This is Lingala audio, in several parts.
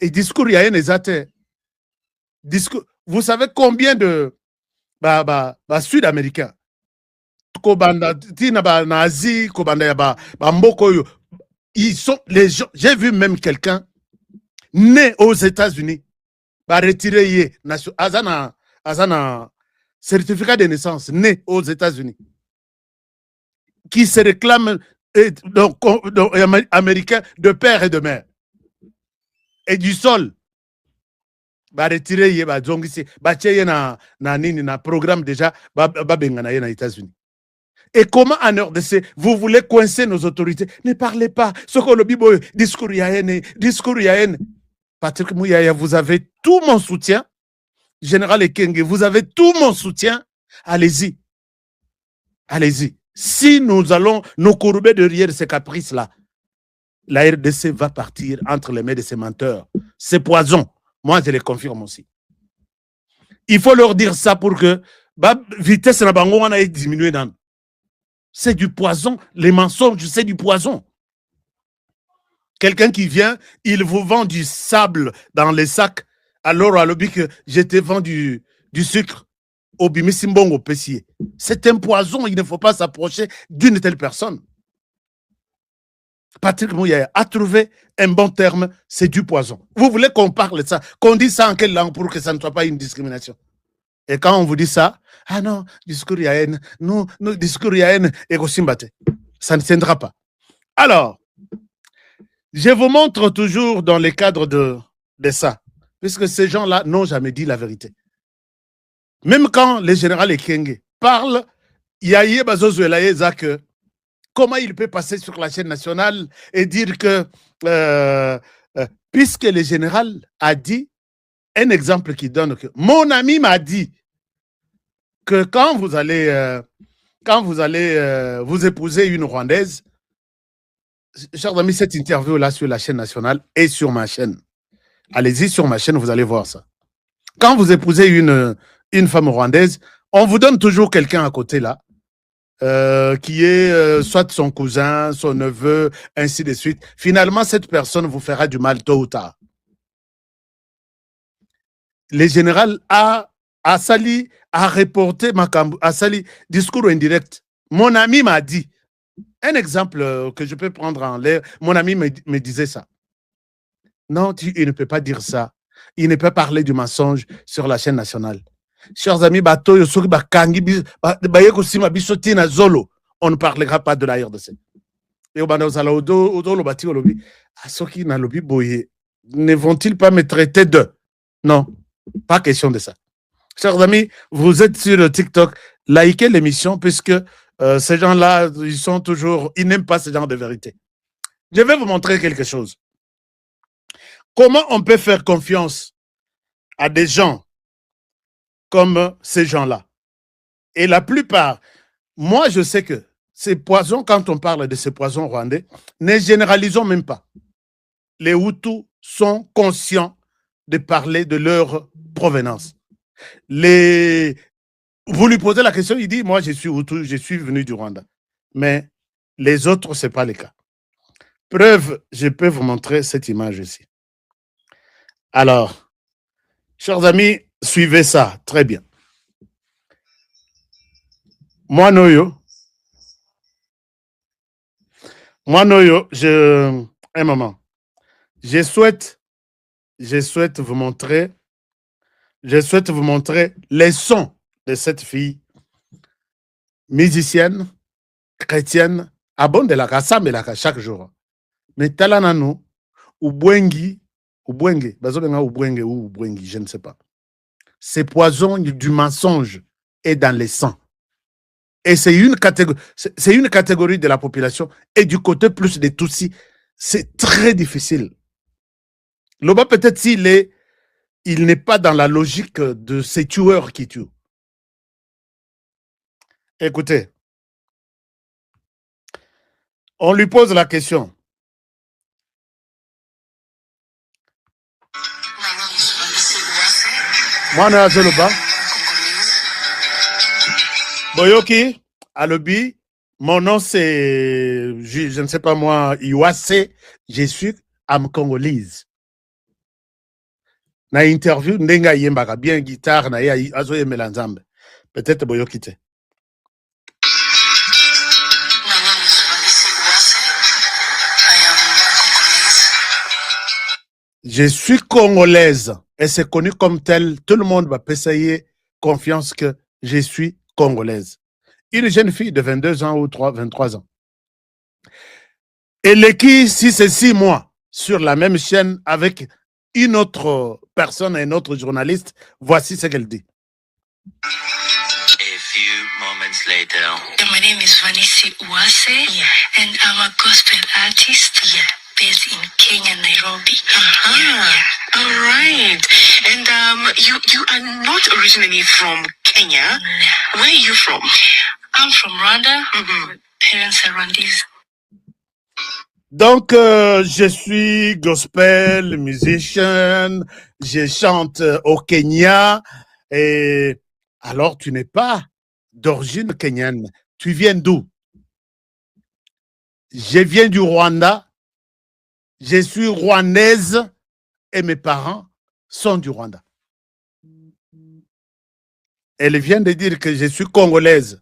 Et discours, il y a un exaté. Discours, vous savez combien de Sud-Américains, Kobanda, Tina ba Nazi, Kobanda ya ba Mboko, ils sont les gens. J'ai vu même quelqu'un né aux États-Unis, va retirer Azana certificat de naissance, né aux États-Unis, qui se réclame donc, américain de père et de mère. Et du sol, va retirer ba zongisi, ba tcheye na programme déjà, ba benga na États-Unis. Et comment en RDC, vous voulez coincer nos autorités? Ne parlez pas. Ce que le Bible discours yaene, discours yaene. Patrick Mouyaya, vous avez tout mon soutien. Général Ekenge, vous avez tout mon soutien. Allez-y. Allez-y. Si nous allons nous courber derrière ces caprices-là, la RDC va partir entre les mains de ces menteurs. C'est poison. Moi, je les confirme aussi. Il faut leur dire ça pour que la vitesse na bango wana ait diminué. C'est du poison. Les mensonges, c'est du poison. Quelqu'un qui vient, il vous vend du sable dans les sacs. Alors, à l'objet que je te vends du sucre au bimisimbong au pessier. C'est un poison. Il ne faut pas s'approcher d'une telle personne. Patrick Mouyaya a trouvé un bon terme, c'est du poison. Vous voulez qu'on parle de ça, qu'on dise ça en quelle langue pour que ça ne soit pas une discrimination? Et quand on vous dit ça, ah non, discours yaen, nous, discours yaen, et ça ne tiendra pas. Alors, je vous montre toujours dans le cadre de ça, puisque ces gens-là n'ont jamais dit la vérité. Même quand le général Ekenge parle, il y a que comment il peut passer sur la chaîne nationale et dire que, puisque le général a dit, un exemple qui donne que mon ami m'a dit que quand vous allez vous épouser une Rwandaise, chers amis, cette interview-là sur la chaîne nationale et sur ma chaîne. Allez-y sur ma chaîne, vous allez voir ça. Quand vous épousez une femme rwandaise, on vous donne toujours quelqu'un à côté là, qui est soit son cousin, son neveu, ainsi de suite. Finalement, cette personne vous fera du mal tôt ou tard. Le général a sali, a reporté a sali, discours indirect. Mon ami m'a dit, un exemple que je peux prendre en l'air, mon ami me disait ça. Non, il ne peut pas dire ça. Il ne peut parler du mensonge sur la chaîne nationale. Chers amis, on ne parlera pas de la RDC. Ne vont-ils pas me traiter de? Non, pas question de ça. Chers amis, vous êtes sur TikTok, likez l'émission puisque ces gens-là, ils n'aiment pas ce genre de vérité. Je vais vous montrer quelque chose. Comment on peut faire confiance à des gens comme ces gens-là? Et la plupart, moi je sais que ces poisons, quand on parle de ces poisons rwandais, ne généralisons même pas. Les Hutus sont conscients de parler de leur provenance. Vous lui posez la question, il dit, moi je suis Hutu, je suis venu du Rwanda. Mais les autres, ce n'est pas le cas. Preuve, je peux vous montrer cette image ici. Alors, chers amis, suivez ça, très bien. Moi, Noyo, un moment. Je souhaite vous montrer les sons de cette fille musicienne, chrétienne, abonde la kasambelaka chaque jour. Mais talananu, ubwengi, je ne sais pas. Ce poison du mensonge est dans les sangs. Et c'est une catégorie de la population. Et du côté plus des Tutsis, c'est très difficile. Loba, peut-être il n'est pas dans la logique de ces tueurs qui tuent. Écoutez, on lui pose la question. Moi, Boyoki, Alobi, mon nom c'est, je ne sais pas moi, Iwase, je suis âme congolaise. na interview ndenga yembaka bien guitare na ye azoyembela nzambe peut-être boyoki te. Je suis congolaise et c'est connu comme tel. Tout le monde va payer confiance que je suis congolaise. Une jeune fille de 22 ans ou 23 ans. Elle est qui si c'est 6 mois sur la même chaîne avec une autre personne, un autre journaliste. Voici ce qu'elle dit. A few moments later. My name is Vanessa Uwase, and I'm a gospel artist based in Kenya, Nairobi. All right. And you are not originally from Kenya. No. Where are you from? I'm from Rwanda. Parents are Rwandese. Donc, je suis gospel musician, je chante au Kenya. Et alors, tu n'es pas d'origine kenyane. Tu viens d'où? Je viens du Rwanda. Je suis rwandaise et mes parents sont du Rwanda. Elle vient de dire que je suis congolaise.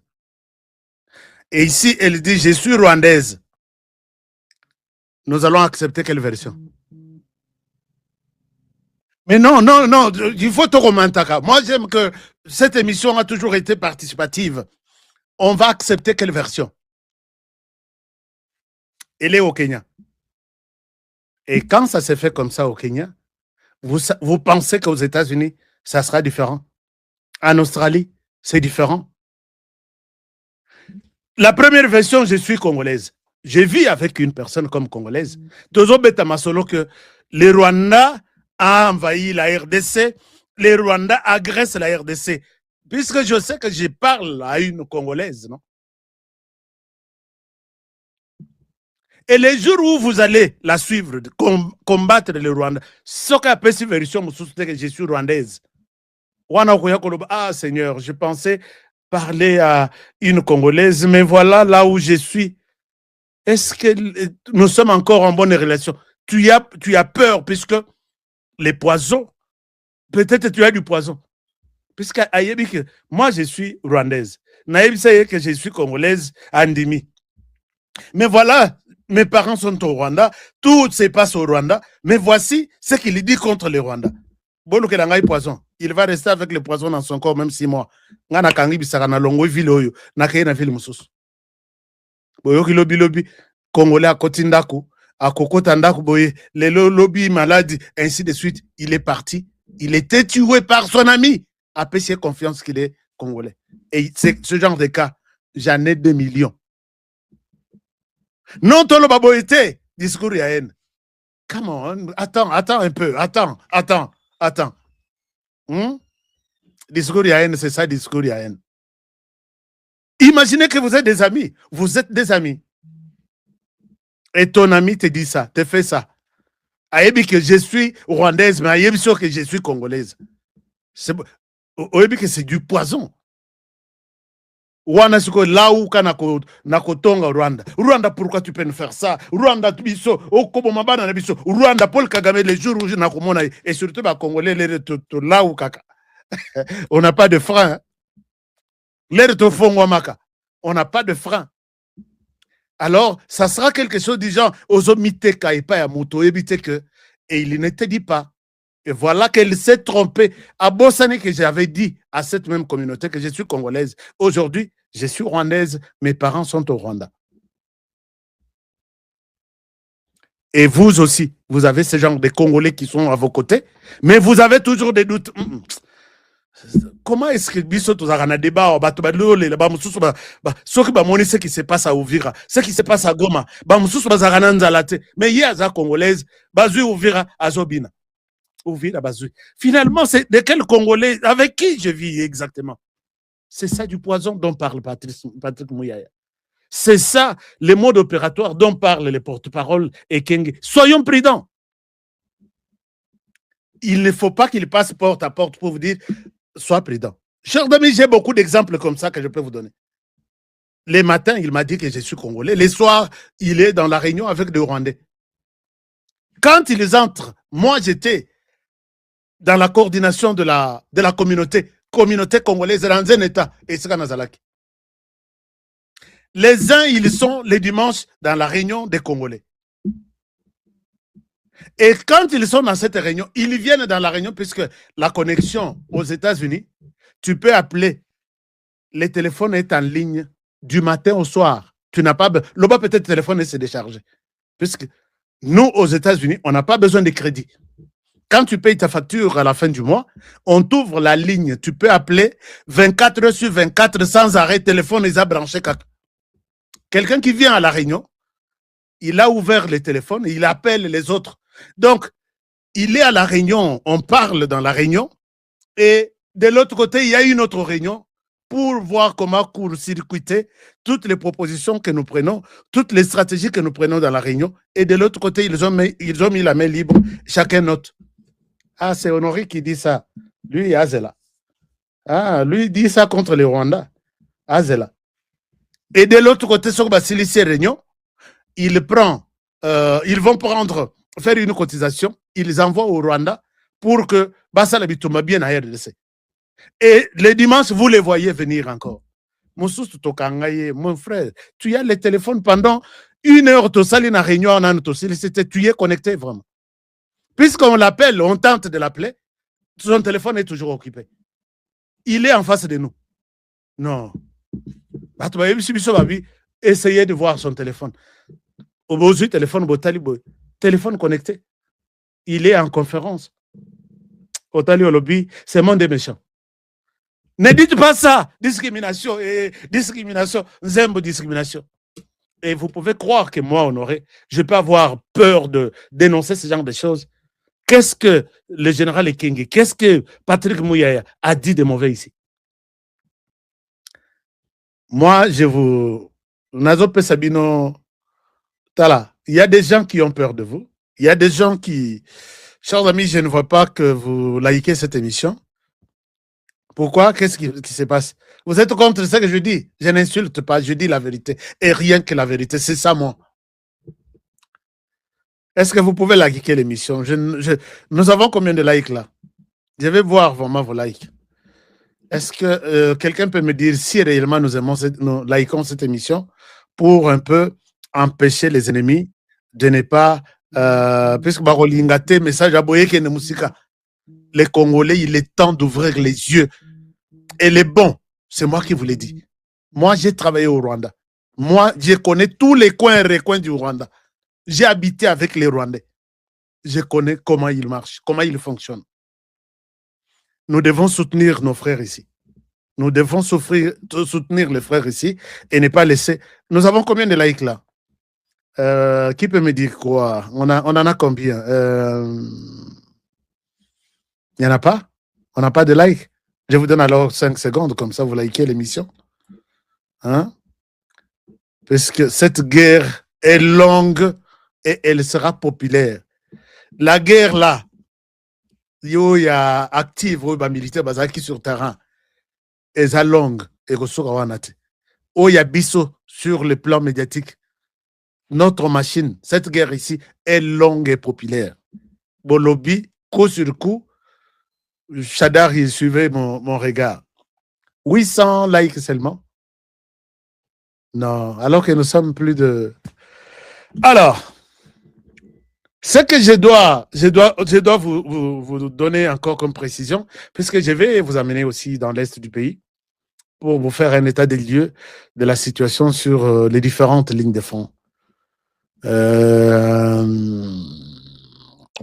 Et ici, elle dit je suis rwandaise. Nous allons accepter quelle version? Mais non, il faut te remonter. Moi, j'aime que cette émission a toujours été participative. On va accepter quelle version? Elle est au Kenya. Et quand ça s'est fait comme ça au Kenya, vous pensez qu'aux États-Unis, ça sera différent? En Australie, c'est différent. La première version, je suis congolaise. Je vis avec une personne comme congolaise. Tozo Betamasolo que les Rwandais a envahi la RDC, les Rwandais agressent la RDC. Puisque je sais que je parle à une Congolaise, non? Et les jours où vous allez la suivre, combattre les Rwandais, ce qu'on appelle cette version, que je suis rwandaise. Ah Seigneur, je pensais parler à une Congolaise, mais voilà là où je suis. Est-ce que nous sommes encore en bonne relation? Tu as peur puisque les poisons, peut-être tu as du poison. Puisque moi je suis rwandaise. Naïb sait que je suis congolaise, Andimi. Mais voilà, mes parents sont au Rwanda, tout se passe au Rwanda, mais voici ce qu'il dit contre les Rwandais. Poison. Il va rester avec le poison dans son corps même 6 mois. Ngana kangi bisaka na longo ville oyo, na keye na ville mususu. Boyoki lobi Congolais à Kotindako, à Kokotandako boye, le lobby maladie, ainsi de suite. Il est parti. Il était tué par son ami. A péché confiance qu'il est Congolais. Et c'est ce genre de cas, j'en ai 2 millions. Non, tolo baboyete, discours ya haine. Come on, attends un peu, attends. Discours ya haine, c'est ça, discours ya haine. Imaginez que vous êtes des amis. Vous êtes des amis. Et ton ami te dit ça, te fait ça. Ayebi que je suis rwandaise, mais ayebi que je suis congolaise. Ayebi que c'est du poison. Wana siko laou kana nakotonga Rwanda. Rwanda, pourquoi tu peux nous faire ça? Rwanda biso, okobo mabana na biso. Rwanda, Paul Kagame, les jours où je nakomona, et surtout ba Congolais, les laou kaka. On n'a pas de frein. Les retofongwa maka. On n'a pas de frein. Alors, ça sera quelque chose du genre, Ozomiteka et pas à Moto, et il ne te dit pas. Et voilà qu'elle s'est trompée. À Bossane, que j'avais dit à cette même communauté que je suis congolaise. Aujourd'hui, je suis rwandaise, mes parents sont au Rwanda. Et vous aussi, vous avez ce genre de Congolais qui sont à vos côtés, mais vous avez toujours des doutes. Comment est-ce que biso tozana débat bato balole ba mususu ba soki ba moni ce qui se passe à Uvira, ce qui se passe à Goma, ba mususu bazana nzalate, mais hier za congolaise, bazui Uvira azobina. Uvira bazui. Finalement, c'est de quel Congolais avec qui je vis exactement? C'est ça du poison dont parle Patrick Mouyaya. C'est ça le mode opératoire dont parlent les porte-parole et Kenge. Soyons prudents. Il ne faut pas qu'il passe porte à porte pour vous dire sois prudent. Chers amis, j'ai beaucoup d'exemples comme ça que je peux vous donner. Les matins, il m'a dit que je suis congolais. Les soirs, il est dans la réunion avec des Rwandais. Quand ils entrent, moi j'étais dans la coordination de la communauté congolaise dans un État. Et c'est Nazalaki. Les uns, ils sont les dimanches dans la réunion des Congolais. Et quand ils sont dans cette réunion, ils viennent dans la réunion puisque la connexion aux États-Unis, tu peux appeler, le téléphone est en ligne du matin au soir. Tu n'as pas besoin. Le bas peut-être le téléphone est déchargé. Puisque nous, aux États-Unis, on n'a pas besoin de crédit. Quand tu payes ta facture à la fin du mois, on t'ouvre la ligne. Tu peux appeler 24 heures sur 24 sans arrêt. Téléphone les a branchés. Quelqu'un qui vient à la réunion, il a ouvert le téléphone, il appelle les autres. Donc, il est à la réunion, on parle dans la réunion, et de l'autre côté, il y a une autre réunion pour voir comment court-circuiter toutes les propositions que nous prenons, toutes les stratégies que nous prenons dans la réunion. Et de l'autre côté, ils ont mis la main libre, chacun note. Ah, c'est Honoré qui dit ça. Lui, Azela. Ah, lui dit ça contre les Rwandais. Azela. Et de l'autre côté, sur ces réunions, ils vont faire une cotisation, ils envoient au Rwanda pour que Bassa Labitumba bien à RDC. Et les dimanches, vous les voyez venir encore. Mon frère, tu as le téléphone pendant 1 heure, tu as une réunion, tu y es connecté vraiment. Puisqu'on l'appelle, on tente de l'appeler, son téléphone est toujours occupé. Il est en face de nous. Non. Essayez de voir son téléphone. Aujourd'hui, téléphone connecté. Il est en conférence. Otali Olobi, c'est monde des méchants. Ne dites pas ça. Discrimination et discrimination. Zembo discrimination. Et vous pouvez croire que moi, Honoré, je peux avoir peur de dénoncer ce genre de choses. Qu'est-ce que le général Ekengue, qu'est-ce que Patrick Mouyaya a dit de mauvais ici? Moi, je vous... Nazope Sabino, Tala, il y a des gens qui ont peur de vous. Il y a des gens qui... Chers amis, je ne vois pas que vous likez cette émission. Pourquoi? Qu'est-ce qui se passe? Vous êtes contre ce que je dis? Je n'insulte pas, je dis la vérité. Et rien que la vérité, c'est ça, moi. Est-ce que vous pouvez liker l'émission? Nous avons combien de likes là? Je vais voir vraiment vos likes. Est-ce que quelqu'un peut me dire si réellement nous likons cette émission pour un peu empêcher les ennemis de ne pas... puisque Barolingate, message à Boyeke ne Moussika. Les Congolais, il est temps d'ouvrir les yeux. Et les bons, c'est moi qui vous l'ai dit. Moi, j'ai travaillé au Rwanda. Moi, je connais tous les coins et recoins du Rwanda. J'ai habité avec les Rwandais. Je connais comment ils marchent, comment ils fonctionnent. Nous devons soutenir nos frères ici. Nous devons soutenir les frères ici et ne pas laisser... Nous avons combien de likes là? Qui peut me dire quoi? On en a combien? Il n'y en a pas? On n'a pas de like? Je vous donne alors 5 secondes, comme ça vous likez l'émission. Hein? Parce que cette guerre est longue et elle sera populaire. La guerre là, il y a active, il y a militaire qui sur terrain. Elle est longue et il y a bisso sur le plan médiatique. Notre machine, cette guerre ici, est longue et populaire. Bolobi, coup sur coup, Chadar, il suivait mon regard. 800 likes seulement. Non, alors que nous sommes plus de... Alors, ce que je dois vous donner encore comme précision, puisque je vais vous amener aussi dans l'Est du pays pour vous faire un état des lieux de la situation sur les différentes lignes de front.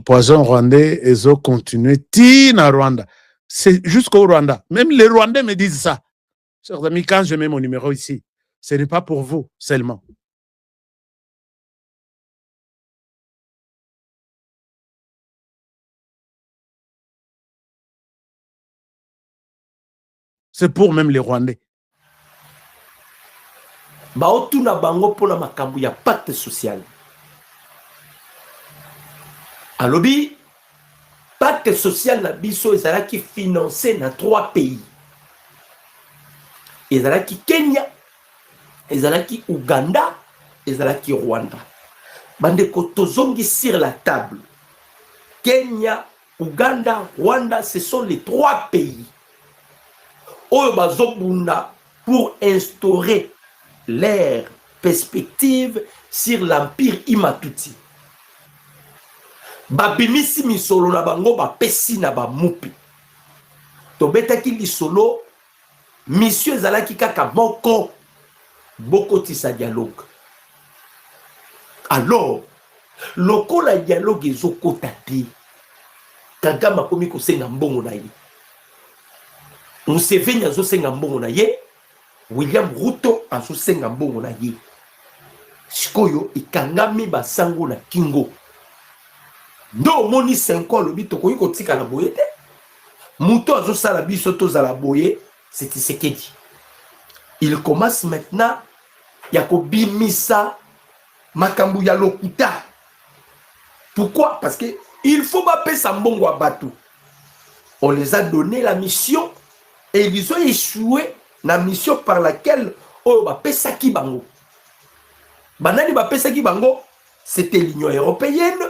Poison rwandais, ils ont continué. Tina Rwanda. C'est jusqu'au Rwanda. Même les Rwandais me disent ça. Chers amis, quand je mets mon numéro ici, ce n'est pas pour vous seulement. C'est pour même les Rwandais. Baotuna bango pona makambu ya pacte social. Alobi, pacte social na biso ezalaki financé na 3 pays. Ezalaki Kenya, ezalaki Uganda, ezalaki Rwanda. Bandeko tozongi sur la table. Kenya Ouganda, Rwanda, ce sont les 3 pays Oyo bazobunda pour instaurer leur perspective sur l'empire Imatuti. Babimisi misolo na bango bapesi na bamupi. Tobetaki lisolo monsieur ezalaki kaka moko bokotisa dialogue. Alors, lokola dialogue ezokota te, Kagame akomi kosenga mbongo na ye. Museveni azosenga mbongo na ye, William Ruto azosenga mbongo na ye. Sikoyo ikangami basango na kingo. Ndo moni 5 ans lobi tokoyi kotika na boye te. Muto azosala biso tozala boye, c'est Tshisekedi. Il commence maintenant ya kobimisa makambu ya lokuta. Pourquoi? Parce que il faut bapper Sambongo à Batou. On les a donné la mission et ils ont échoué la mission par laquelle on va payer Saki Bango. Banani va payer Saki Bango, c'était l'Union européenne,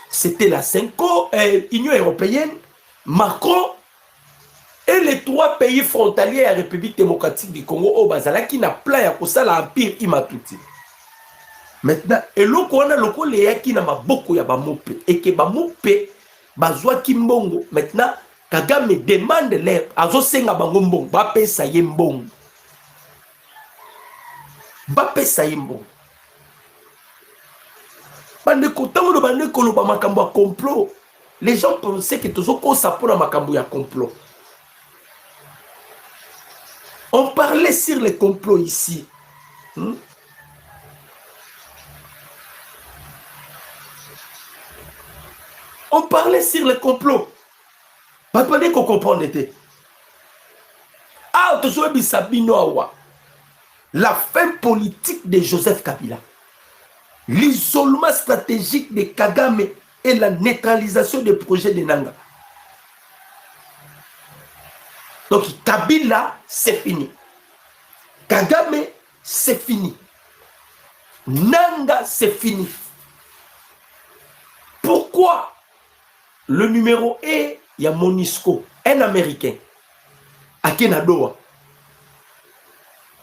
c'était la Union européenne, Macron et les 3 pays frontaliers à la République démocratique du Congo au Bazala qui n'a plein à l'empire Imatuti. Maintenant, et loko wana loko leyaki na maboko ya bamope et que bamope bazwa kimbongo. Maintenant, Kagame demande l'air azosenga bango mbongo bapesa ye mbongo. Bapesa ye mbongo. Bandeko tango bandeko lo ba makambo ya complot. Les gens pensaient que tozoko sapona makambo ya complot. On parlait sur les complots ici. On parlait sur le complot. Pas qu'on comprenne. Ah, la fin politique de Joseph Kabila, l'isolement stratégique de Kagame et la neutralisation des projets de Nanga. Donc Kabila, c'est fini. Kagame, c'est fini. Nanga, c'est fini. Pourquoi? Le numéro 1, il y a Monisco, un Américain. Ake Nadoa.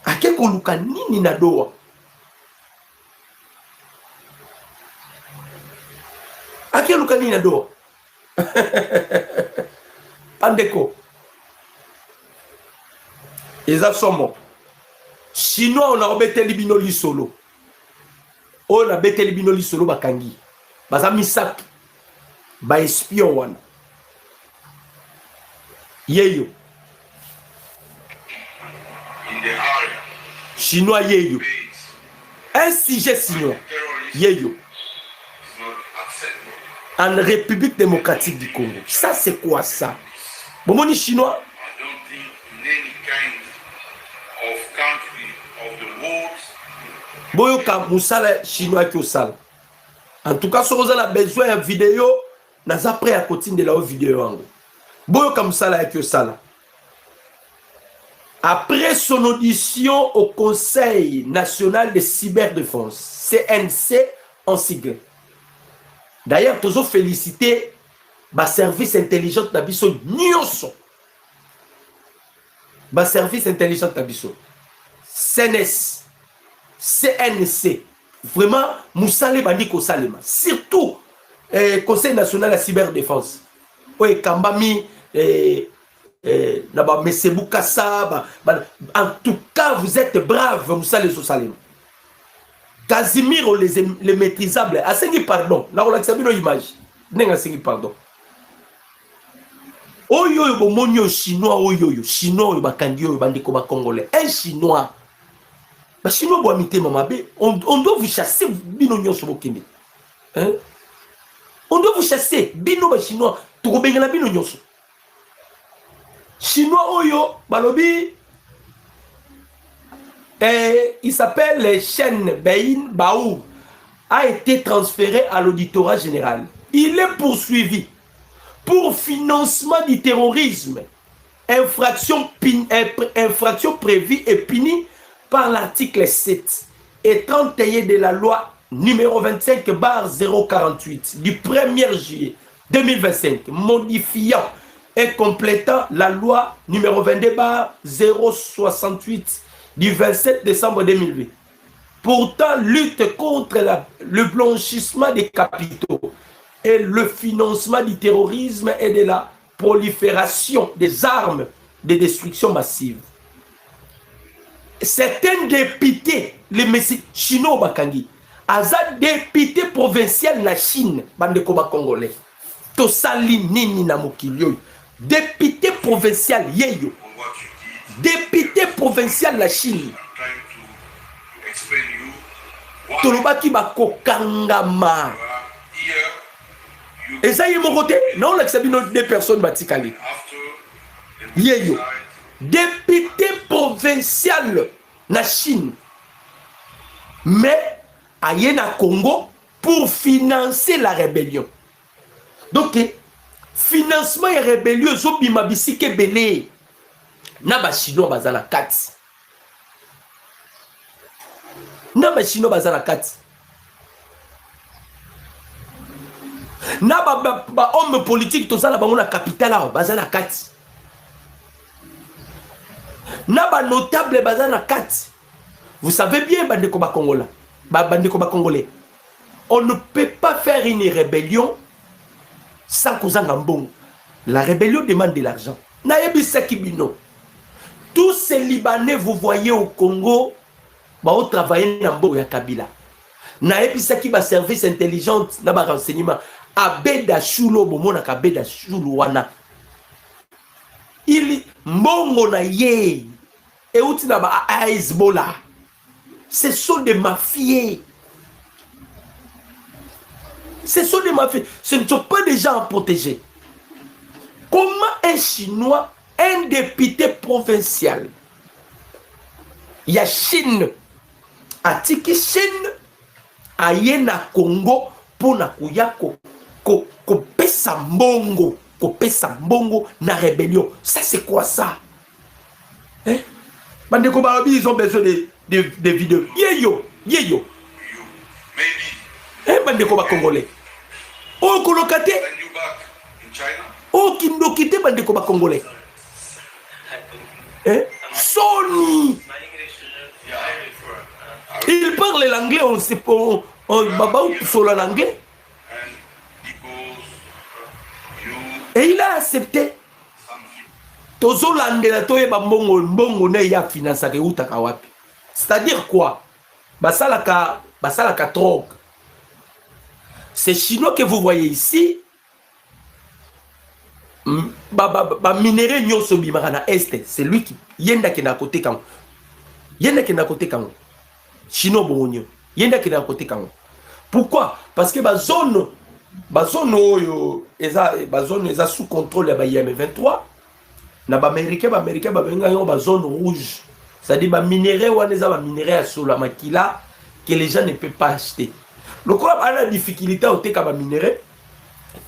Ake Koluka Nini Nadoa. Ake Koluka Nini Nadoa. Andeko. Eza somo. Chinois, on a obété libino li solo. On a obété libino li solo bakangi. Baza misak. Ba espion wana yeyo chinois yeyo un sujet chinois yeyo en République démocratique du Congo. Ça c'est quoi ça? Bomoni chinois boyoka musala chinois qui osala. En tout cas, si vous avez besoin de vidéo, naza prêt à continuer la vidéo. Boyo comme ça là que ça là. Après son audition au Conseil national de cyberdéfense, CNC en sigle. D'ailleurs, tous félicité ma service intelligent d'Abisso Nyonso. Ma service intelligent d'Abisso. CNS, CNC. Vraiment, Moussale Bandiko Salema. Surtout, Conseil national de cyberdéfense. Oui, Kambami, Mesebou Kassa. En tout cas, vous êtes braves, Moussale Salema. Casimir, les maîtrisables. Asengi pardon. Là, on a accepté nos images. Nenga Asengi pardon. Oyo, Monyo chinois, oyo, chinois, Bakandio, Bandiko Congolais. Un chinois. Chinois, on doit vous chasser, bino nyonso bokende. On doit vous chasser, bino chinois, to bengala bino nyonso. Chinois oyo, balobi, il s'appelle Chen Bein Baou, a été transféré à l'auditorat général. Il est poursuivi pour financement du terrorisme, infraction prévue et punie par l'article 7 et 31 de la loi numéro 25/048 du 1er juillet 2025, modifiant et complétant la loi numéro 22/068 du 27 décembre 2008. Pourtant, lutte contre le blanchissement des capitaux et le financement du terrorisme et de la prolifération des armes de destruction massive. Certains députés, les messieurs chinois Bakangi, aza député provincial na Chine, bande koba congolais. Tosali nini na mokili. Député provincial yeyo. Député provincial la Chine. Tolobaki bakokangama. Et ça y est mon côté, non l'acceptons deux personnes batikali. Yeyo. Député provincial na Chine. Mais aye na Congo pour financer la rébellion. Donc financement et rébellion zobima bisike belé. Na ba chinois bazala kati. Na ba chinois bazala kati. Na ba homme politique tozala bango na capitale bazala kati. Na ba notable bazala kati. Vous savez bien bandeko ba Congola. Bandeko ba Congolais. On ne peut pas faire une rébellion sans kozanga mbongo. La rébellion demande de l'argent. Na yebisa kibino. Tous ces Libanais, vous voyez au Congo, bah, travailler dans le ya Kabila. Na yebisa ki ba service intelligent, na ba renseignement. Abeda Shulo, bomona kabeda Shulo wana. Il mbongo na ye. Et outi na ba Hezbollah. Ce sont des mafieux. Ce sont des mafieux. Ce ne sont pas des gens à protéger. Comment un Chinois, un député provincial, il y a Chine, à Tiki Chine, à Yena Congo, pour na kuyako, ko pesa mbongo, na rébellion. Ça c'est quoi ça? Hein? Bandeko Barabi, ils ont besoin de vidéos. Yeyo. Hein, bandeko ba Congolais. Oh, kolokate. Oh, kindokite bandeko ba Congolais. Hein? Sony. Il parle l'anglais, on sait pas. On baba sur l'anglais. Et il a accepté. Tozo landela toye ba mbongo ne ya finance ke utaka wapi. C'est-à-dire quoi? Basalaka drogue. Ces Chinois que vous voyez ici, minéré nyoso bimarana est, c'est lui qui yenda ki na côté kango. Yenda ki na côté kango. Chinois bonyo. Yenda ki na côté kango. Pourquoi? Parce que ba zone oyo eza sous contrôle ya ba M23. Na ba américain ba benga yo ba zone rouge. C'est-à-dire ba minéré wana eza ba minéré ya solo makila que les gens ne peuvent pas acheter. Le quoi a la difficulté au teka ba minéré.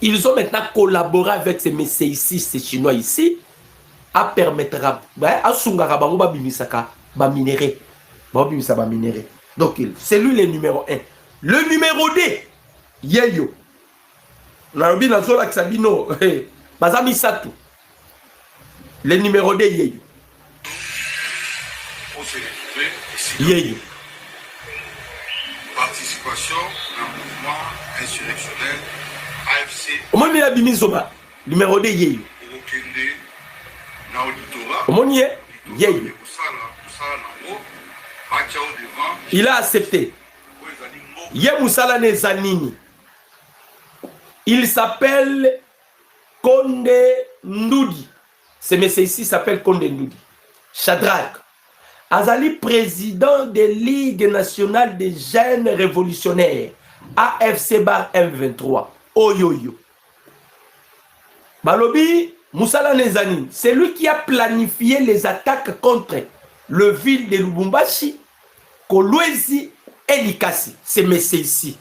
Ils ont maintenant collaboré avec ces messieurs ici, ces Chinois ici, à permettre à Sungara bango ba bimisaka ba minéré. Ba bimisa ba minéré. Donc c'est lui le numéro 1. Le numéro 2, Yeyo. Narobi na zola Sabino, bazami satu. Le numéro 2, Yeyo. Yeyo. Participation à un mouvement insurrectionnel AFC. Comment il a bimi zoba? Numéro 2, Yeyo. Comment il est? Yeyo. Il a accepté. Ye Moussala Nezanini. Il s'appelle Konde Ndoudi. Ce monsieur ici s'appelle Konde Ndoudi. Shadrach. Azali président de Ligue nationale des jeunes révolutionnaires. AFC bar M23. Oyoyo. Balobi Moussala Nezanini. C'est lui qui a planifié les attaques contre le ville de Lubumbashi, Kolwezi et Likasi. C'est monsieur ici.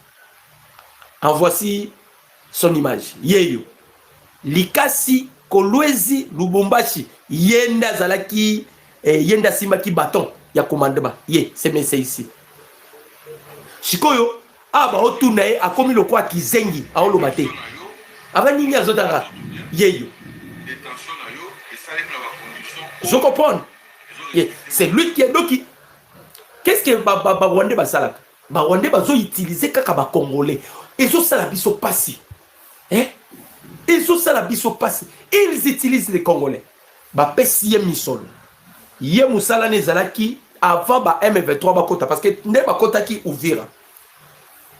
En voici son image. Yeyo. Likasi, Kolwezi, Lubumbashi. Yenda Zalaki, Yenda Simaki Baton. Ya commandement. Ye, c'est monsieur ici. Shikoyo, ah bah, otunae, a commis le quoi qui zengi, a olobate. avant nini azotanga yeyo détention na yo et ça avec la condition je comprends. C'est lui qui est donc qu'est-ce que Rwandais basalaka Rwandais bazo utiliser kaka ba congolais ils ont ça la biso passi hein ils ont ça la biso passi ils utilisent les congolais ba pesi ye misolo ye musala nezalaki avant ba M23 bakota parce que ne bakota ki Uvira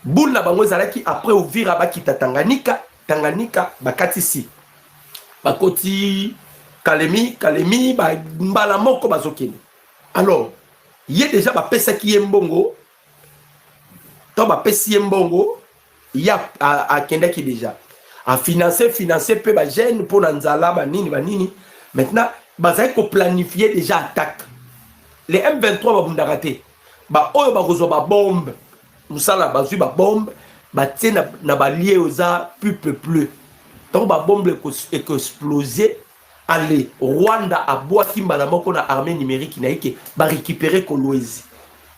boule na bango ezalaki après Uvira bakita Tanganyika bakati si bakoti Kalemi ba mbala moko bazokene. Alors il y a déjà ba pesa ki mbongo to ba pesi mbongo il y a à kenda ki déjà à financer peu ba jeune pour nzala ba nini maintenant bazai ko planifier déjà attaque les M23 ba bundakate ba oyo ba kozo ba bombe musala bazui ba bombe ba tena na ba lié oza plus donc ba bombe exploser. Allez, Rwanda a boiti malamoko na armée numérique na yeke ba récupérer Kolwezi.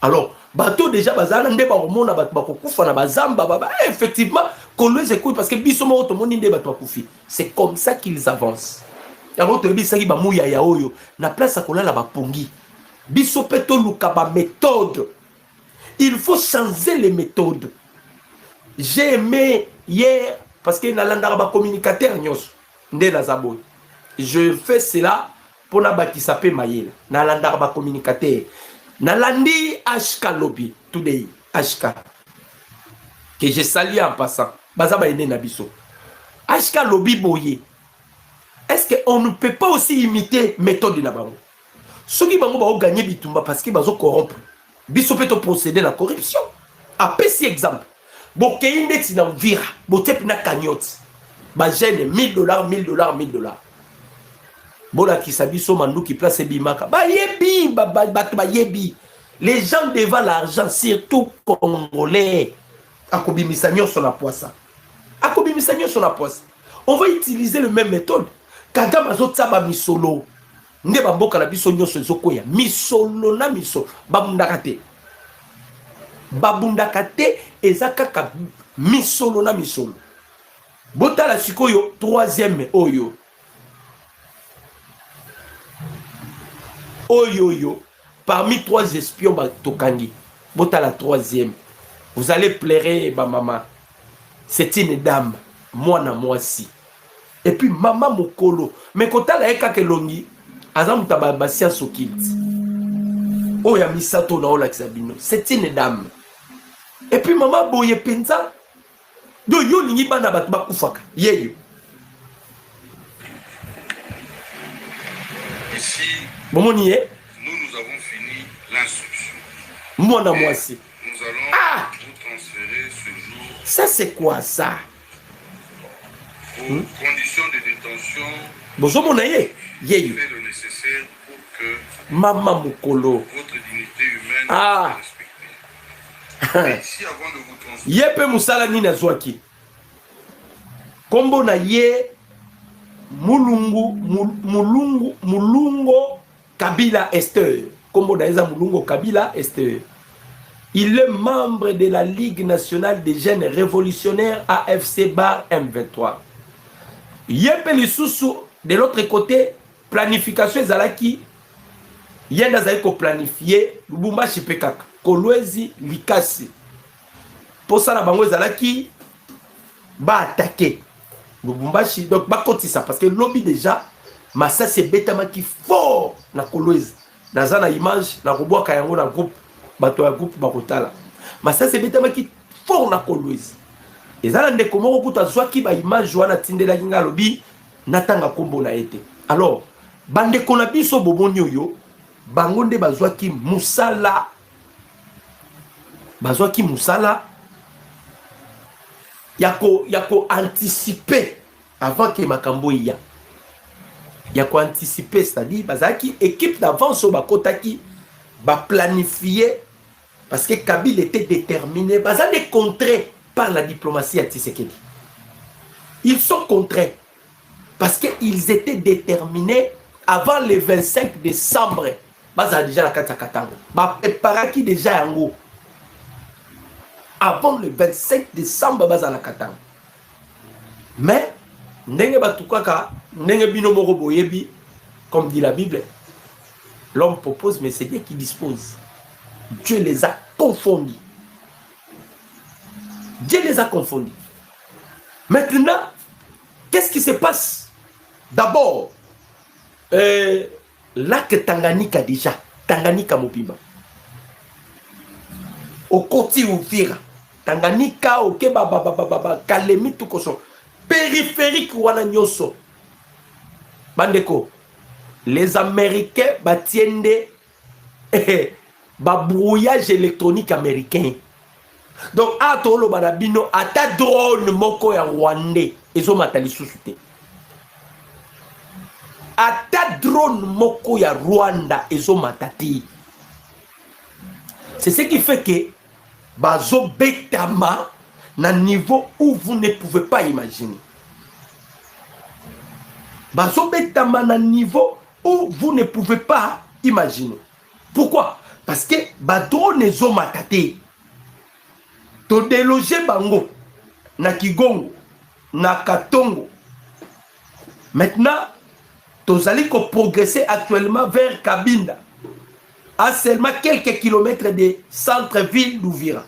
Alors, bateau déjà bazana nde ba romona ba kokufa na bazamba effectivement Kolwezi écoute parce que biso mo to moni nde ba kufi. C'est comme ça qu'ils avancent. Alors to bisaki ba muya ya oyo na place akolala ba pongi. Biso peto luka ba méthode. Il faut changer les méthodes. J'ai aimé hier parce que na landara ba communicateur nyos nde na zaboy. Je fais cela pour na bakisape mayela. Na landar ba communicateur. Na landi HK lobby today HK que je salue en passant. Baza ba ene na biso. HK lobby boye. Est-ce qu'on ne peut pas aussi imiter méthode na bango? Ceux qui bango ba gagner bitumba parce que bazo corrompre. Biso peut procéder la corruption. A petit exemple. Bo index na vira, bo tep na cagnotte. Ba gêne $1000. Bola qui s'habille mandou qui place bimaka. Ba yebi, ba yebi. Les gens devant l'argent, surtout congolais. Akobimisanyo sur la poisse. Akobimisanyo sur la poisse. On va utiliser le même méthode. Kada bazotaba misolo. Nde bamboka na biso nyonso ezokoya. Misolo na misolo. Babundakate. Babundakate ezakaka misolo na misolo. Botala sikoyo troisième oyo. Oyo, parmi 3 espions Tokangi, bota la 3e. Vous allez pleurer, ma maman. C'est une dame, moi na moi si. Et puis maman mokolo, mais quand elle a écouté longi, azam tababa science au kit. Oh ya misato na ola kisabino. C'est une dame. Et puis maman boye penza. Do yo lingi bana bat bakufaka. Yeyo. Ici, Bon, nous avons fini l'instruction. Moi, na moi aussi. Nous allons vous transférer ce jour Ça, c'est quoi ça? aux conditions de détention. Bonjour, mon aïe. Faites le nécessaire pour que Maman Mokolo. votre dignité humaine soit respectée. Ici, avant de vous transférer, Yepe Musala Nina Zwaki. Kombo na ye Mulungo Kabila Esther. Kombo Daïza Mulungo Kabila Esther. Il est membre de la Ligue nationale des jeunes révolutionnaires AFC bar M23. Yepe Lissousou, de l'autre côté, planification Zalaki. Yenda Zaiko planifié Lubumbashi Pekaka. Kolwezi Likasi. Pour ça, la bango Zalaki va attaquer Lubumbashi. Donc, va continuer ça. Parce que lobby déjà, mais ça c'est bêtement qui fort na Kolwezi. Dans une image, na Robo Kayango na groupe, bato ya groupe Bakotala. Mais ça c'est bêtement qui fort na Kolwezi. Et ça, on comment on peut soit qui ba image joana tindela kinga lobby natanga kombo na été. Alors, bande konabiso bobonyo yo, bangonde bazwa ki musala. Bazwa ki musala. Yako anticiper avant que makambo ya. Yako anticiper, c'est-à-dire bazaki équipe d'avance au bakotaki ba planifier parce que Kabila était déterminé, bazane contré par la diplomatie à Tshisekedi. Ils sont contraints parce qu'ils étaient déterminés avant le 25 décembre. Baza déjà la Katanga. Ba préparaki déjà en haut. Avant le 25 décembre, baza la Katanga. Mais ndenge batukaka ndenge bino moko boyebi comme dit la Bible, l'homme propose mais c'est Dieu qui dispose. Dieu les a confondus. Dieu les a confondus. Maintenant, qu'est-ce qui se passe? D'abord, lac Tanganyika déjà, Tanganyika Mobimba. Au côté Uvira, Tanganyika, au Keba, Kalemi, tout koso. Périphérique wana nyoso. Bandeko, les Américains batiennent brouillage électronique américain. Donc, atolo barabino, ata drone moko ya Rwandais, ezo matali susute. Ata drone moko ya Rwanda, ezo matati. C'est ce qui fait que bazo betama na niveau où vous ne pouvez pas imaginer. Bazo betama na niveau où vous ne pouvez pas imaginer. Pourquoi? Parce que drone ezo matati. To déloger bango na Kigongo, na Katongo. Maintenant, tous allez progresser actuellement vers Kabinda, à seulement quelques kilomètres de centre-ville d'Ouvira.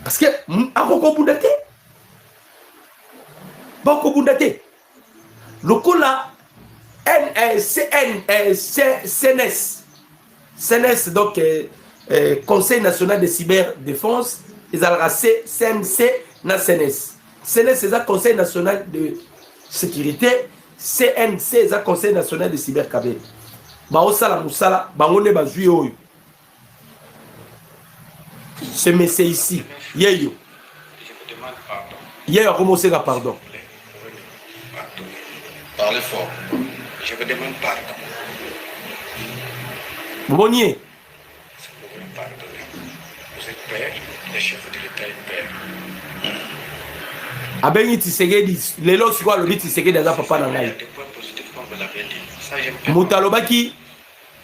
Parce que à Bokobundate, le coup là, CNES, donc Conseil national de cyberdéfense, ils ont rassé CNC na CNES. CNES c'est le Conseil national de sécurité, CNC c'est le Conseil national de cybercabé. Baosala musala, bangone bazui oyo. Ce monsieur ici, yeyo. Je vous demande pardon. Yeyo a commencé à pardon. Parlez fort. Je vous demande pardon. Bonnier. Vous me pardonnez. Vous êtes père, le chef de l'État est père. Abengi Tshisekedi, lelo sikwa lobi Tshisekedi aza papa na Il y a ngai. des points positifs comme vous l'avez dit. Ça, j'aime bien. Mutalobaki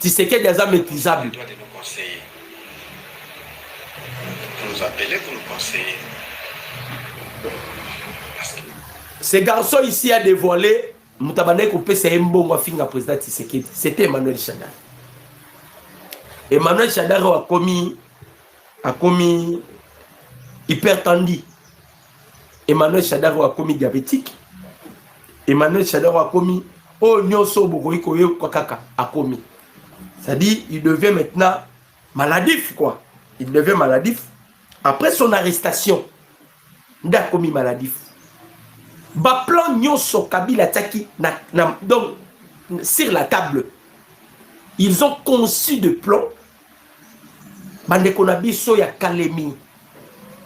Tshisekedi aza maîtrisable. Il doit de nous conseiller. Vous nous appelez, vous nous conseillez. Parce que Ce garçon ici a dévoilé Mutabane Koupé c'est un bon finga président Tshisekedi. C'était Emmanuel Chadar. Emmanuel Chadar a commis hypertendu. Emmanuel Chadar a commis diabétique. Emmanuel Chadar a commis Onyoso Bogoiko Kaka a commis. C'est-à-dire, il devient maintenant maladif, quoi. Il devient maladif. Après son arrestation, il a commis maladif. Baplan Nyoso Kabila Taki, donc, sur la table, ils ont conçu des plans. Bandekonabiso ya Kalemi,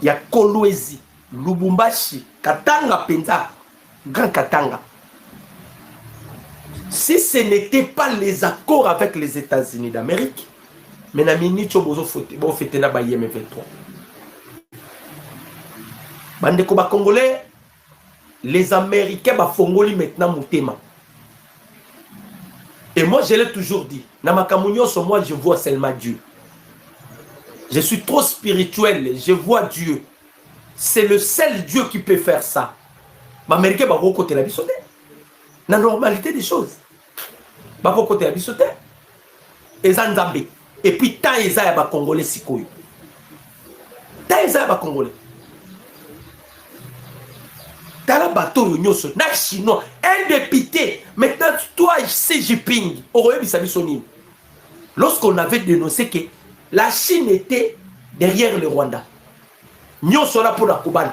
ya Kolwezi, Lubumbashi, Katanga Penza, Grand Katanga. Si ce n'était pas les accords avec les États-Unis d'Amérique, Menamini Chobozo fêté na Bayem 23. Bandeko ba Congolais, les Américains ba fongoli maintenant Moutema. Et moi je l'ai toujours dit, Namakamunyo sur moi je vois seulement Dieu. Je suis trop spirituel, je vois Dieu. C'est le seul Dieu qui peut faire ça. Les Américains vont côté la bisoté. La normalité des choses. Ils vont côté la bisoté. Et Zanzambé. Et puis, tant ils ont les Congolais sikoyo. Tant ils ont les Congolais. Dans la bateau, na Chinois, un député. Maintenant, toi, Xi Jinping, lorsqu'on avait dénoncé que la Chine était derrière le Rwanda. Nous sommes là pour la Koban.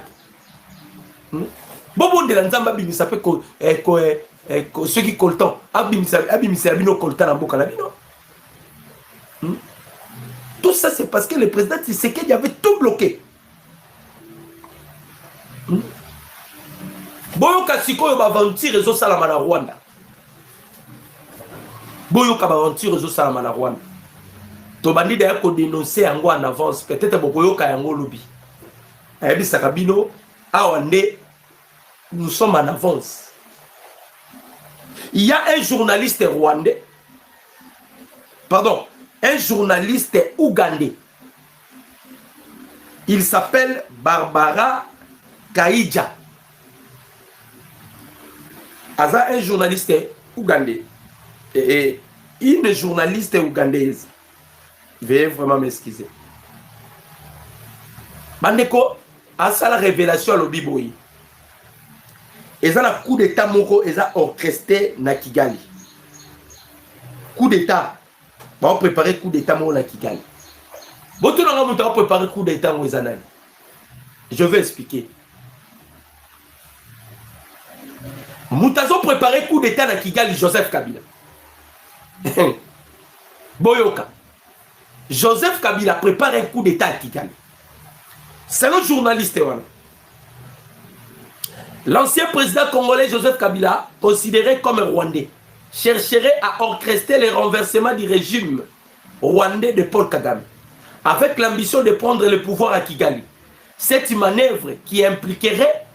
Bobo de la Nzamba bimisa pe ceux qui coltant abimisa bino coltant na boka na bino. Tout ça c'est parce que le président Tshisekedi avait tout bloqué. Boyoka sikoyo ba aventure ezo salama na Rwanda. Boyoka ba aventure ezo salama na Rwanda. To bandi d'ailleurs ko dénoncer yango en avance, peut-être bokoyoka yango lobi. Ayebi sakabino awande nous sommes en avance. Il y a un journaliste rwandais, pardon, un journaliste ougandais. Il s'appelle Barbara Kaïdja. Aza un journaliste ougandais. Et une journaliste ougandaise. Veuillez vraiment m'excuser. Bandeko, asa la révélation à l'Obiboyi. Eza la coup d'état moko, eza orchestré na Kigali. Coup d'état. On va préparer coup d'état moko na Kigali. Bon, tout le monde va préparer coup d'état moko ezanani. Je vais expliquer. Moutazo préparé coup d'état na Kigali, Joseph Kabila. Boyoka. Joseph Kabila prépare un coup d'état à Kigali. C'est le journaliste. L'ancien président congolais Joseph Kabila, considéré comme rwandais, chercherait à orchestrer le renversement du régime rwandais de Paul Kagame, avec l'ambition de prendre le pouvoir à Kigali. Cette manœuvre qui impliquerait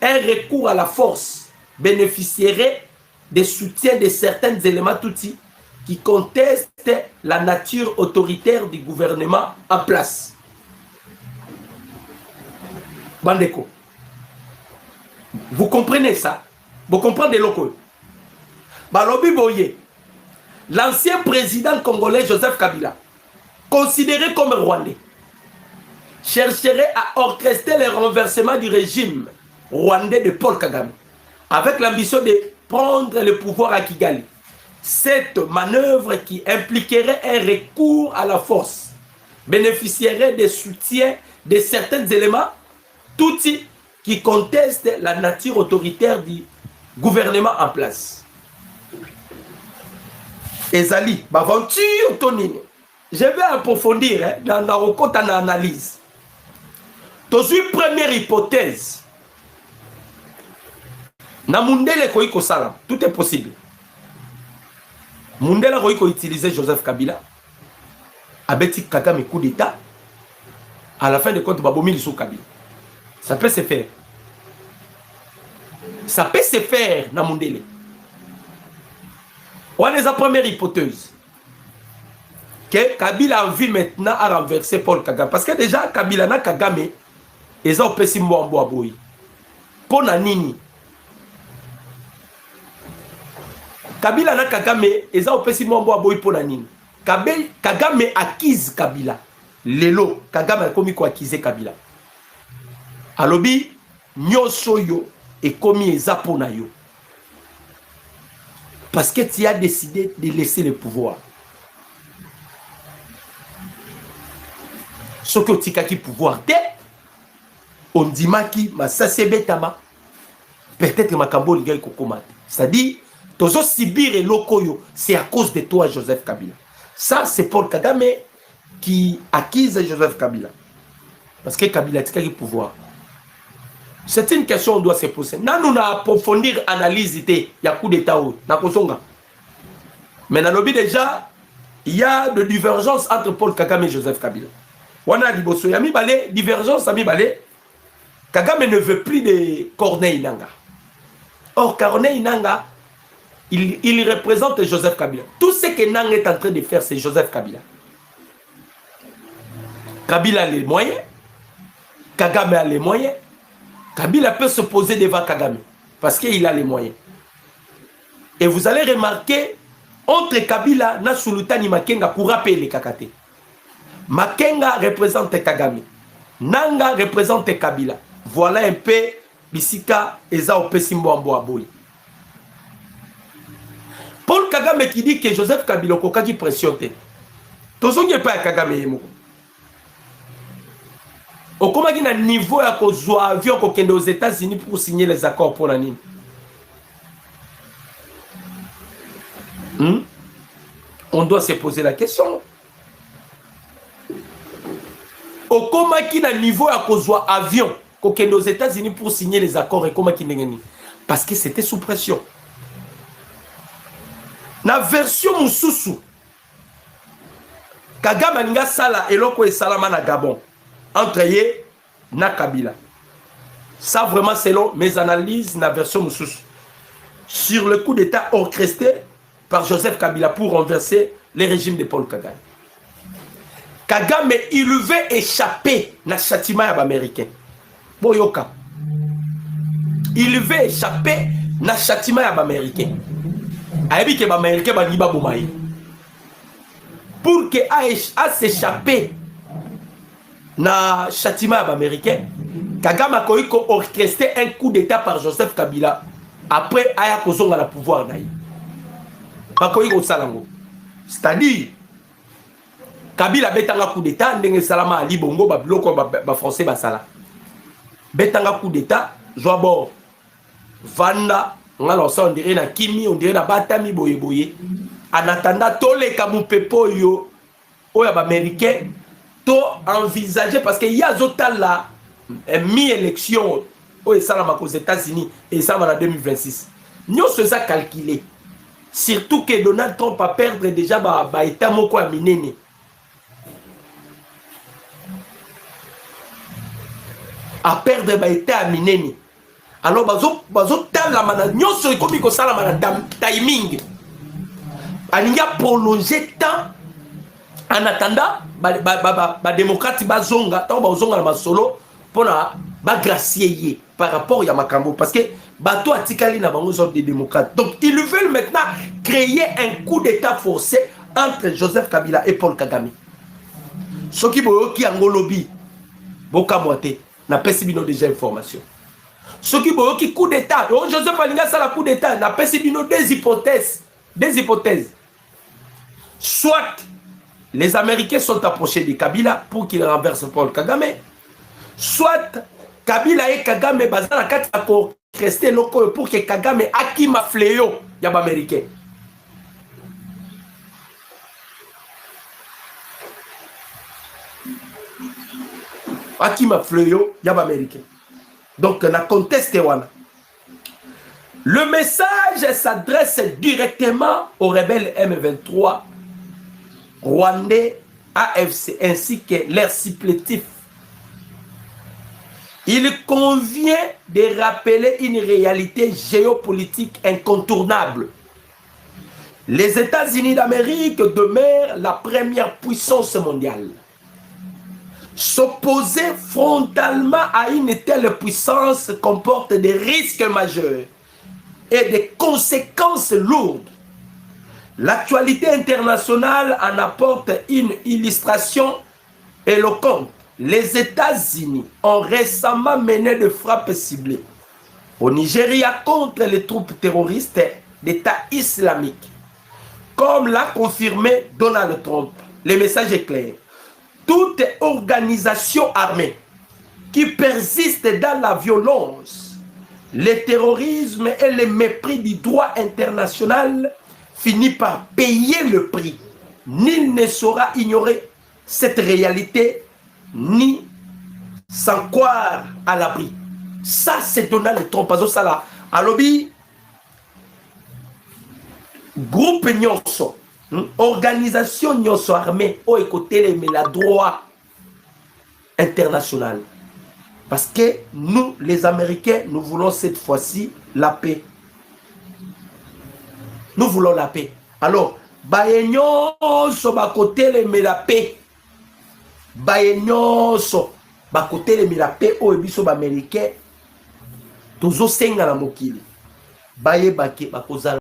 un recours à la force bénéficierait des soutiens de certains éléments tutsis qui contestent la nature autoritaire du gouvernement en place. Bandeko, vous comprenez ça? Vous comprenez le locaux? Balobi Boye, l'ancien président congolais Joseph Kabila, considéré comme rwandais, chercherait à orchestrer le renversement du régime rwandais de Paul Kagame, avec l'ambition de prendre le pouvoir à Kigali. Cette manœuvre qui impliquerait un recours à la force bénéficierait des soutiens de certains éléments, tout qui contestent la nature autoritaire du gouvernement en place. Ezali, Baventure Tonini. Je vais approfondir dans la analyse. Dans une première hypothèse, na Mundele Koiko Salam, tout est possible. Mundele Koiko utiliser Joseph Kabila, Abeti Kagame coup d'état, à la fin de compte, Babomi Lissou Kabila. Ça peut se faire. Ça peut se faire na Mundele. On est la première hypothèse. Que Kabila a envie maintenant à renverser Paul Kagame. Parce que déjà, Kabila na Kagame, ils ont pesé Mwambo Aboui. Pour Nini. Kabila na Kagame, ils ont pesé Mwambo Aboui pour Nini. Kagame acquise Kabila. Lelo, Kagame a commis quoi acquise Kabila. Alobi, Nyoso yo et commis Ezapo na yo. Parce que tu as décidé de laisser le pouvoir. Ce que tu as qui pouvoir, on dit qui ma betama peut-être ma kambo ligai kokoma. C'est-à-dire, tozo sibir et lokoyo, c'est à cause de toi, Joseph Kabila. Ça, c'est Paul Kagame qui acquise Joseph Kabila. Parce que Kabila a qui pouvoir. C'est une question qu'on doit se poser. Nous allons approfondir l'analyse de ya coup d'état. Mais dans le but déjà, il y a de divergences entre Paul Kagame et Joseph Kabila. On a dit il y a une divergence. Kagame ne veut plus de Corneille Nangaa. Or, Corneille Nangaa, il représente Joseph Kabila. Tout ce que Nangaa est en train de faire, c'est Joseph Kabila. Kabila a les moyens. Kagame a les moyens. Kabila peut se poser devant Kagame parce qu'il a les moyens. Et vous allez remarquer, entre Kabila et Sultani Makenga pour rappeler les Kakate. Makenga représente Kagame. Nanga représente Kabila. Voilà un peu Bisika Eza Opesimbo Amboaboy. Paul Kagame qui dit que Joseph Kabila Koka qui pressionne. Tout n'est pas Kagame Yemo. Au comment il y a un niveau à cause de l'avion qui est aux États-Unis pour signer les accords pour l'année. On doit se poser la question. Au comment il y a un niveau à cause de l'avion qui est aux États-Unis pour signer les accords et comment il y a parce que c'était sous pression. La version Moussoussou, Kagame Nga Sala et Loko et Salama na Gabon. Entre Yé na Kabila. Ça vraiment selon mes analyses na version Moussous. Sur le coup d'état orchestré par Joseph Kabila pour renverser le régime de Paul Kagame. Kagame, il veut échapper na châtiment américain. Boyoka. Il veut échapper na châtiment ya baméricain ayebi ke baméricain balingi baboma ye pour que a s'échapper na châtiment ya baméricain Kagame akoki ko orchestrer un coup d'état par Joseph Kabila après aya kozonga na pouvoir na ye bakoki kosala ngo c'est-à-dire Kabila betanga coup d'état ndenge salama ali bongo ba biloko ba français basala betanga coup d'état joa bord vanda ngala on dirait na kimi on dirait na batami boye boye en attendant toleka mupepo yo oya ba américain to envisager parce que y a zotala mi-élection oya salama aux États-Unis et ça va en 2026 nous se ça calculé surtout que Donald Trump a perdre déjà ba état moko ya minene à perdre ba état minene alors bazo tala mana nyonso ekomi ko sala mana timing alinga prolonger temps en attendant ba démocrate bazonga tant bazonga na masolo pona ba gracier par rapport ya makambo parce que bato atikali na bango sont des démocrates donc ils veulent maintenant créer un coup d'état forcé entre Joseph Kabila et Paul Kagame soki boyoki angolobi boka moite na pesi bino déjà information. Ce qui boyoki coup d'état, Joseph Alinga ça la coup d'état, na pesi bino des hypothèses. Soit les Américains sont approchés de Kabila pour qu'il renverse Paul Kagame, soit Kabila et Kagame bazana kati ako rester loko pour que Kagame akima fléau ya ba américain. Akima Fleuyo, yaba américain. Donc, na conteste wana. Le message s'adresse directement aux rebelles M23, rwandais, AFC, ainsi que leurs supplétifs. Il convient de rappeler une réalité géopolitique incontournable. Les États-Unis d'Amérique demeurent la première puissance mondiale. S'opposer frontalement à une telle puissance comporte des risques majeurs et des conséquences lourdes. L'actualité internationale en apporte une illustration éloquente. Les États-Unis ont récemment mené des frappes ciblées au Nigeria contre les troupes terroristes d'État islamique. Comme l'a confirmé Donald Trump, le message est clair. Toute organisation armée qui persiste dans la violence, le terrorisme et le mépris du droit international finit par payer le prix. Nul ne saura ignorer cette réalité ni s'en croire à l'abri. Ça, c'est Donald Trump. Alobi, groupe nyonso, organisation nyonso armée, au écouter les droit international. Parce que nous, les Américains, nous voulons cette fois-ci la paix. Nous voulons la paix. Alors, bayenyoso bakote le la paix. Bayenyoso bakote le la paix au ebiso ba américain. Tozo senga na mokili. Baye bake bakozala